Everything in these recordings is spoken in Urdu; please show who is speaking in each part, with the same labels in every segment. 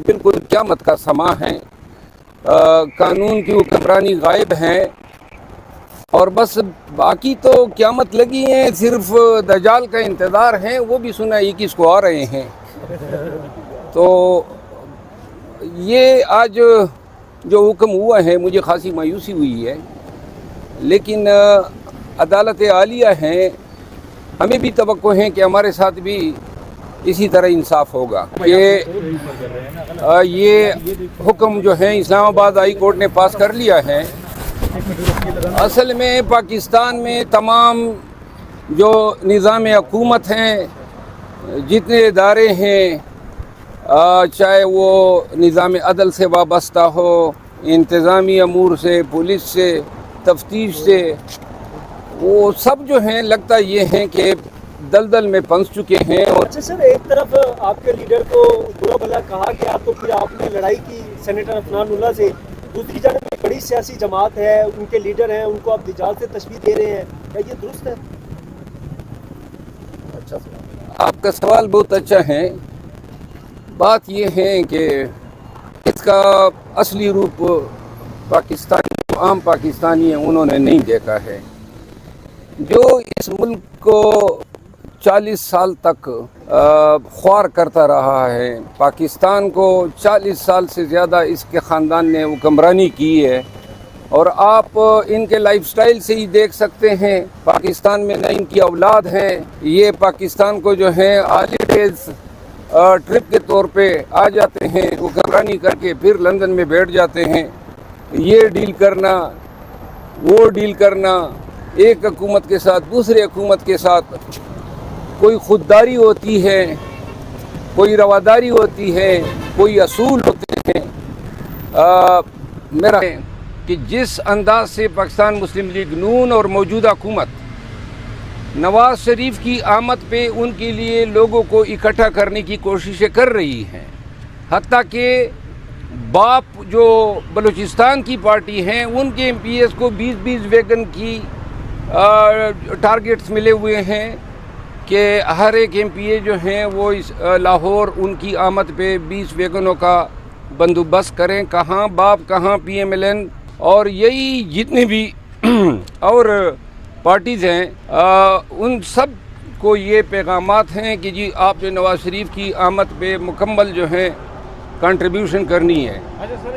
Speaker 1: بالکل قیامت کا سما ہے، قانون کی حکمرانی غائب ہے، اور بس باقی تو قیامت لگی ہیں، صرف دجال کا انتظار ہے، وہ بھی سنا 21 کو آ رہے ہیں۔ تو یہ آج جو حکم ہوا ہے مجھے خاصی مایوسی ہوئی ہے، لیکن عدالت عالیہ ہیں، ہمیں بھی توقع ہے کہ ہمارے ساتھ بھی اسی طرح انصاف ہوگا۔ یہ حکم جو ہے اسلام آباد ہائی کورٹ نے پاس کر لیا ہے۔ اصل میں پاکستان میں تمام جو نظام حکومت ہیں، جتنے ادارے ہیں، چاہے وہ نظام عدل سے وابستہ ہو، انتظامی امور سے، پولیس سے، تفتیش سے، وہ سب جو ہیں لگتا یہ ہیں کہ دلدل میں پھنس چکے ہیں۔
Speaker 2: اچھا سر، ایک طرف آپ کے لیڈر کو برا بھلا کہا گیا تو پھر آپ نے لڑائی کی سینیٹر عفنان اللہ سے، دوسری جانب ایک بڑی سیاسی جماعت ہے، ان کے لیڈر ہیں، ان کو آپ دجال سے تشبیہ دے رہے ہیں، کیا یہ درست ہے؟
Speaker 1: اچھا، آپ کا سوال بہت اچھا ہے۔ بات یہ ہے کہ اس کا اصلی روپ پاکستانی، عام پاکستانی ہیں، انہوں نے نہیں دیکھا ہے۔ جو اس ملک کو 40 سال تک خوار کرتا رہا ہے، پاکستان کو 40 سال سے زیادہ اس کے خاندان نے حکمرانی کی ہے، اور آپ ان کے لائف سٹائل سے ہی دیکھ سکتے ہیں، پاکستان میں نہ ان کی اولاد ہے، یہ پاکستان کو جو ہے ہالیڈیز ٹرپ کے طور پہ آ جاتے ہیں، حکمرانی کر کے پھر لندن میں بیٹھ جاتے ہیں، یہ ڈیل کرنا، وہ ڈیل کرنا، ایک حکومت کے ساتھ دوسرے حکومت کے ساتھ کوئی خودداری ہوتی ہے، کوئی رواداری ہوتی ہے، کوئی اصول ہوتے ہیں۔ میرا ہے کہ جس انداز سے پاکستان مسلم لیگ نون اور موجودہ حکومت نواز شریف کی آمد پہ ان کے لیے لوگوں کو اکٹھا کرنے کی کوششیں کر رہی ہیں، حتیٰ کہ باپ جو بلوچستان کی پارٹی ہیں ان کے ایم پی ایس کو 20 ویگن کی ٹارگٹس ملے ہوئے ہیں کہ ہر ایک ایم پی اے جو ہیں وہ لاہور ان کی آمد پہ 20 ویگنوں کا بندوبست کریں۔ کہاں باپ، کہاں پی ایم ایل این، اور یہی جتنے بھی اور پارٹیز ہیں، ان سب کو یہ پیغامات ہیں کہ جی آپ نے نواز شریف کی آمد پہ مکمل جو ہے کنٹریبیوشن کرنی ہے۔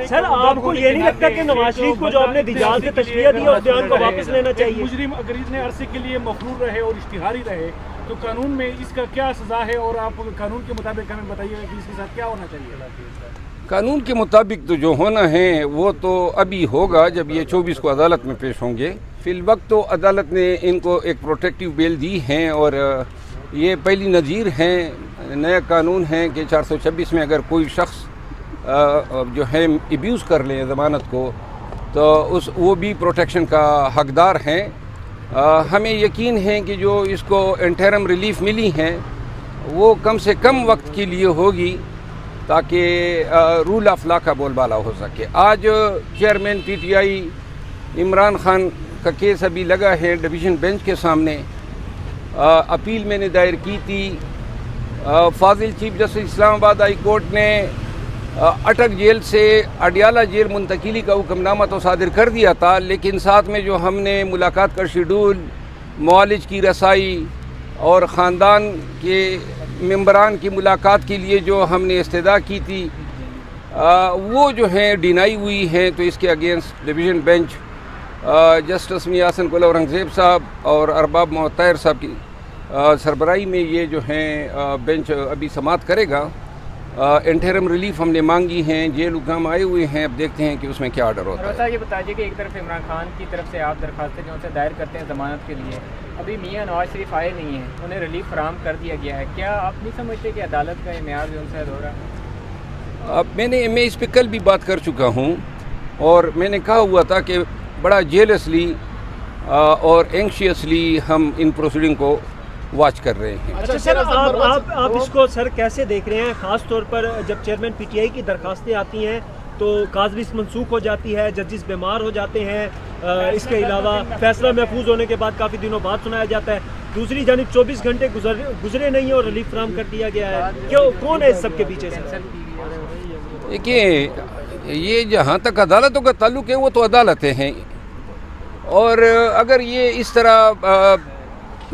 Speaker 2: سر، آپ کو یہ نہیں لگتا کہ نواز شریف کو جو آپ نے دجال سے تشبیہ دی اور بیان کو واپس لینا چاہیے؟
Speaker 3: مجرم اگر اتنے عرصے کے لیے مفرور رہے اور اشتہاری رہے تو قانون میں اس کا کیا سزا ہے، اور آپ قانون کے مطابق ہمیں بتائیے کہ اس کے ساتھ کیا ہونا چاہیے؟
Speaker 1: قانون کے مطابق تو جو ہونا ہے وہ تو ابھی ہوگا جب یہ 24 کو عدالت میں پیش ہوں گے۔ فی الوقت تو عدالت نے ان کو ایک پروٹیکٹیو بیل دی ہیں، اور یہ پہلی نظیر ہیں، نیا قانون ہے کہ 426 میں اگر کوئی شخص جو ہے ایبیوز کر لیں ضمانت کو تو وہ بھی پروٹیکشن کا حقدار ہیں۔ ہمیں یقین ہے کہ جو اس کو انٹرم ریلیف ملی ہیں وہ کم سے کم وقت کے لیے ہوگی تاکہ رول آف لا کا بول بالا ہو سکے۔ آج chairman P T I Imran Khan کا کیس ابھی لگا ہے ڈویژن بینچ کے سامنے، اپیل میں نے دائر کی تھی۔ فاضل چیف جسٹس اسلام آباد ہائی کورٹ نے اٹک جیل سے اڈیالہ جیل منتقلی کا حکم نامہ تو صادر کر دیا تھا، لیکن ساتھ میں جو ہم نے ملاقات کا شیڈول، معالج کی رسائی اور خاندان کے ممبران کی ملاقات کے لیے جو ہم نے استدعا کی تھی وہ جو ہیں ڈینائی ہوئی ہیں۔ تو اس کے اگینسٹ ڈویژن بینچ جسٹس میاں حسن قلعہ اورنگزیب صاحب اور ارباب محمد طاہر صاحب کی سربراہی میں یہ جو ہیں بینچ ابھی سماعت کرے گا۔ انٹرم ریلیف ہم نے مانگی ہیں، جیل حکام آئے ہوئے ہیں، اب دیکھتے ہیں کہ اس میں کیا آرڈر ہوتا ہے۔
Speaker 4: یہ بتائیے کہ ایک طرف عمران خان کی طرف سے آپ درخواستیں جو ان سے دائر کرتے ہیں ضمانت کے لیے، ابھی میاں نواز شریف آئے نہیں ہیں، انہیں ریلیف فراہم کر دیا گیا ہے، کیا آپ نہیں سمجھتے کہ عدالت کا یہ معیار جو ان سے ہو رہا ہے؟
Speaker 1: میں اس پہ کل بھی بات کر چکا ہوں، اور میں نے کہا ہوا تھا کہ بڑا جیلسلی اور اینکشیسلی ہم ان پروسیڈنگ کو واچ کر رہے ہیں۔
Speaker 2: اچھا سر، آپ اس کو سر کیسے دیکھ رہے ہیں، خاص طور پر جب چیئرمین پی ٹی آئی کی درخواستیں آتی ہیں تو کاز لسٹ منسوخ ہو جاتی ہے, ججز بیمار ہو جاتے ہیں, اس کے علاوہ فیصلہ محفوظ ہونے کے بعد کافی دنوں بعد سنایا جاتا ہے. دوسری جانب 24 گھنٹے گزرے نہیں اور ریلیف فراہم کر دیا گیا ہے. کون ہے اس سب کے پیچھے سے؟
Speaker 1: دیکھیے, یہ جہاں تک عدالتوں کا تعلق ہے وہ تو عدالتیں ہیں, اور اگر یہ اس طرح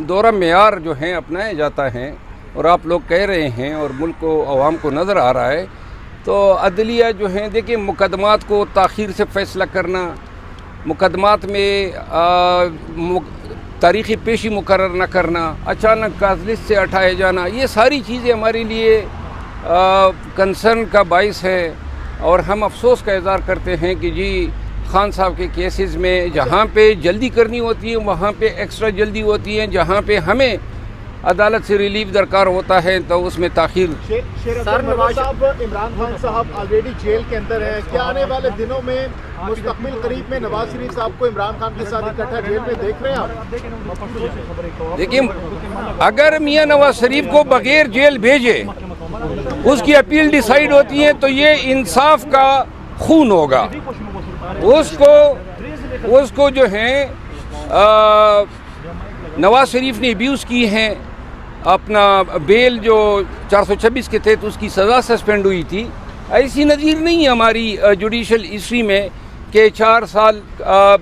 Speaker 1: دورہ معیار جو ہیں اپنایا جاتا ہے اور آپ لوگ کہہ رہے ہیں اور ملک کو عوام کو نظر آ رہا ہے, تو عدلیہ جو ہیں, دیکھیں مقدمات کو تاخیر سے فیصلہ کرنا, مقدمات میں تاریخی پیشی مقرر نہ کرنا, اچانک کاز لسٹ سے ہٹائے جانا, یہ ساری چیزیں ہمارے لیے کنسرن کا باعث ہے. اور ہم افسوس کا اظہار کرتے ہیں کہ جی خان صاحب کے کیسز میں جہاں پہ جلدی کرنی ہوتی ہے وہاں پہ ایکسٹرا جلدی ہوتی ہے, جہاں پہ ہمیں عدالت سے ریلیف درکار ہوتا ہے تو اس میں تاخیر.
Speaker 5: سر نواز صاحب, عمران خان صاحب آلریڈی جیل کے اندر ہیں, کیا آنے والے دنوں میں مستقبل قریب میں نواز شریف صاحب کو عمران خان کے ساتھ اکٹھا جیل میں دیکھ رہے ہیں آپ؟
Speaker 1: دیکھیں, اگر میاں نواز شریف کو بغیر جیل بھیجے اس کی اپیل ڈیسائیڈ ہوتی ہے تو یہ انصاف کا خون ہوگا. اس کو جو ہیں نواز شریف نے ابیوز کی ہیں, اپنا بیل جو 426 کے تحت اس کی سزا سسپینڈ ہوئی تھی, ایسی نظیر نہیں ہے ہماری جوڈیشل ہسٹری میں کہ 4 سال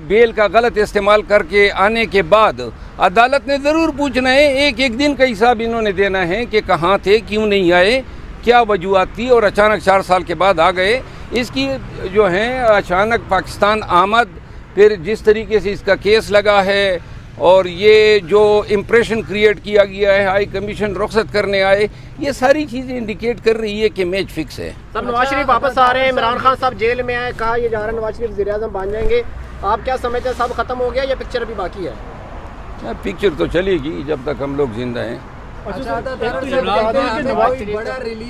Speaker 1: بیل کا غلط استعمال کر کے آنے کے بعد عدالت نے ضرور پوچھنا ہے, ایک دن کا حساب انہوں نے دینا ہے کہ کہاں تھے, کیوں نہیں آئے, کیا وجوہات تھی, اور اچانک 4 سال کے بعد آ گئے. اس کی جو ہیں اچانک پاکستان آمد, پھر جس طریقے سے اس کا کیس لگا ہے اور یہ جو امپریشن کریٹ کیا گیا ہے, ہائی کمیشن رخصت کرنے آئے, یہ ساری چیزیں انڈیکیٹ کر رہی ہے کہ میچ فکس ہے.
Speaker 5: سر نواز شریف واپس آ رہے ہیں, عمران خان صاحب جیل میں آئے, کہا یہ جا رہا ہے نواز شریف وزیر اعظم بن جائیں گے, آپ کیا سمجھتے ہیں سب ختم ہو گیا یا پکچر ابھی باقی ہے؟
Speaker 1: پکچر تو چلے گی جب تک ہم لوگ زندہ ہیں.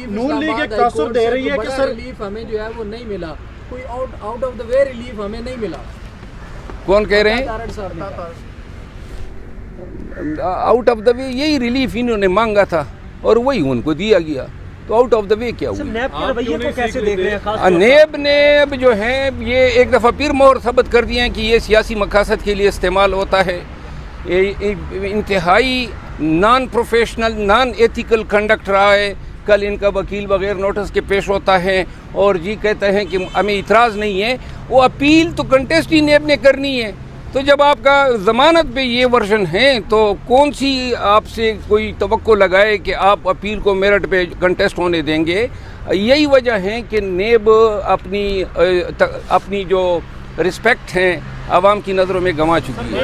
Speaker 5: نون لیگ ایک تاثر دے رہی ہے کہ سر
Speaker 6: ریلیف ہمیں جو ہے وہ نہیں ملا, کوئی out of the way relief ہمیں نہیں ملا.
Speaker 1: کون کہہ رہے ہیں آؤٹ آف دا وے؟ یہی ریلیف انہوں نے مانگا تھا اور وہی ان کو دیا گیا, تو آؤٹ آف دا وے کیا ہوا؟
Speaker 2: نیب کے رویے کو کیسے دیکھ رہے ہیں؟
Speaker 1: نیب نے اب جو ہے یہ ایک دفعہ پھر مہر ثبت کر دیا کہ یہ سیاسی مقاصد کے لیے استعمال ہوتا ہے. انتہائی non professional, naan ethical conduct رہا ہے. کل ان کا وکیل بغیر نوٹس کے پیش ہوتا ہے اور جی کہتا ہے کہ ہمیں اعتراض نہیں ہے. وہ اپیل تو کنٹیسٹ ہی نیب نے کرنی ہے. تو جب آپ کا ضمانت پہ یہ ورژن ہے تو کون سی آپ سے کوئی توقع لگائے کہ آپ اپیل کو میرٹ پہ کنٹیسٹ ہونے دیں گے؟ یہی وجہ ہے کہ نیب اپنی جو رسپیکٹ ہیں عوام کی نظروں میں گنوا چکی ہے.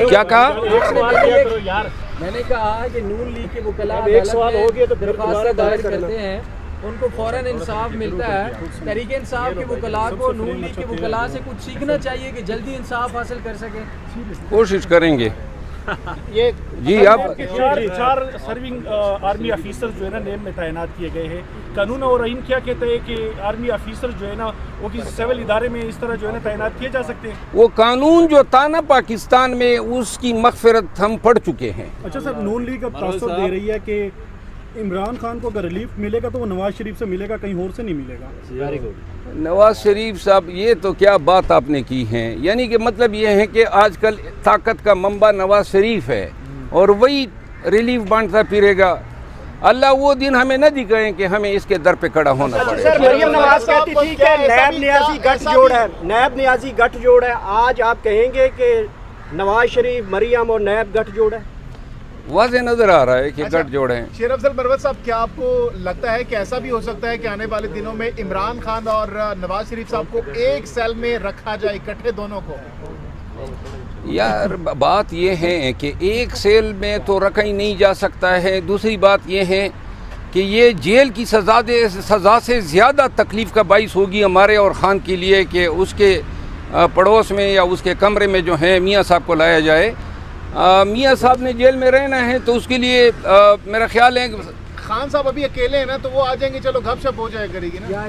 Speaker 1: کیا کہا؟
Speaker 6: میں نے کہا کہ نون لیگ کے وکلاء درخواست دائر کرتے ہیں, ان کو فوراً انصاف ملتا ہے. تحریک انصاف کے وکلاء کو نون لیگ کے وکلاء سے کچھ سیکھنا چاہیے کہ جلدی انصاف حاصل کر سکیں.
Speaker 1: کوشش کریں گے.
Speaker 5: یہ
Speaker 1: جی آپ
Speaker 3: 4 سرونگ آرمی آفیسر جو ہے نا نیب میں تعینات کیے گئے ہیں. قانون اور آئین کیا کہتے ہیں کہ آرمی آفیسر جو ہے نا وہ کسی سول ادارے میں اس طرح جو ہے نا تعینات کیے جا سکتے ہیں؟
Speaker 1: وہ قانون جو تھا نا پاکستان میں, اس کی مغفرت ہم پڑھ چکے ہیں.
Speaker 7: اچھا سر, نون لیگ اب تاثر دے رہی ہے کہ عمران خان کو اگر ریلیف ملے گا تو وہ نواز شریف سے ملے گا, کہیں اور سے نہیں ملے گا. Very good.
Speaker 1: نواز شریف صاحب, یہ تو کیا بات آپ نے کی ہے. یعنی کہ مطلب یہ ہے کہ آج کل طاقت کا منبع نواز شریف ہے اور وہی ریلیف بانٹتا پھرے گا. اللہ وہ دن ہمیں نہ دکھائیں کہ ہمیں اس کے در پہ کھڑا ہونا پڑے.
Speaker 2: سر مریم نواز کہتی تھی کہ نیب نیازی گٹھ جوڑ ہے, نیب نیازی گٹھ جوڑ ہے. آج آپ کہیں گے کہ نواز شریف, مریم اور نیب گٹھ جوڑ ہے؟
Speaker 1: واضح نظر آ رہا ہے کہ گٹھ جوڑ ہیں.
Speaker 5: شیر افضل مروت صاحب, کیا آپ کو لگتا ہے کہ ایسا بھی ہو سکتا ہے کہ آنے والے دنوں میں عمران خان اور نواز شریف صاحب کو ایک سیل میں رکھا جائے اکٹھے دونوں کو؟
Speaker 1: یار بات یہ ہے کہ ایک سیل میں تو رکھا ہی نہیں جا سکتا ہے. دوسری بات یہ ہے کہ یہ جیل کی سزا سے زیادہ تکلیف کا باعث ہوگی ہمارے اور خان کے لیے کہ اس کے پڑوس میں یا اس کے کمرے میں جو ہے میاں صاحب کو لایا جائے. میاں صاحب نے جیل میں رہنا ہے تو اس کے لیے میرا خیال ہے کہ
Speaker 5: خان صاحب ابھی اکیلے ہیں نا, تو وہ آ جائیں گے, چلو گپ شپ ہو جائے کرے گی نا.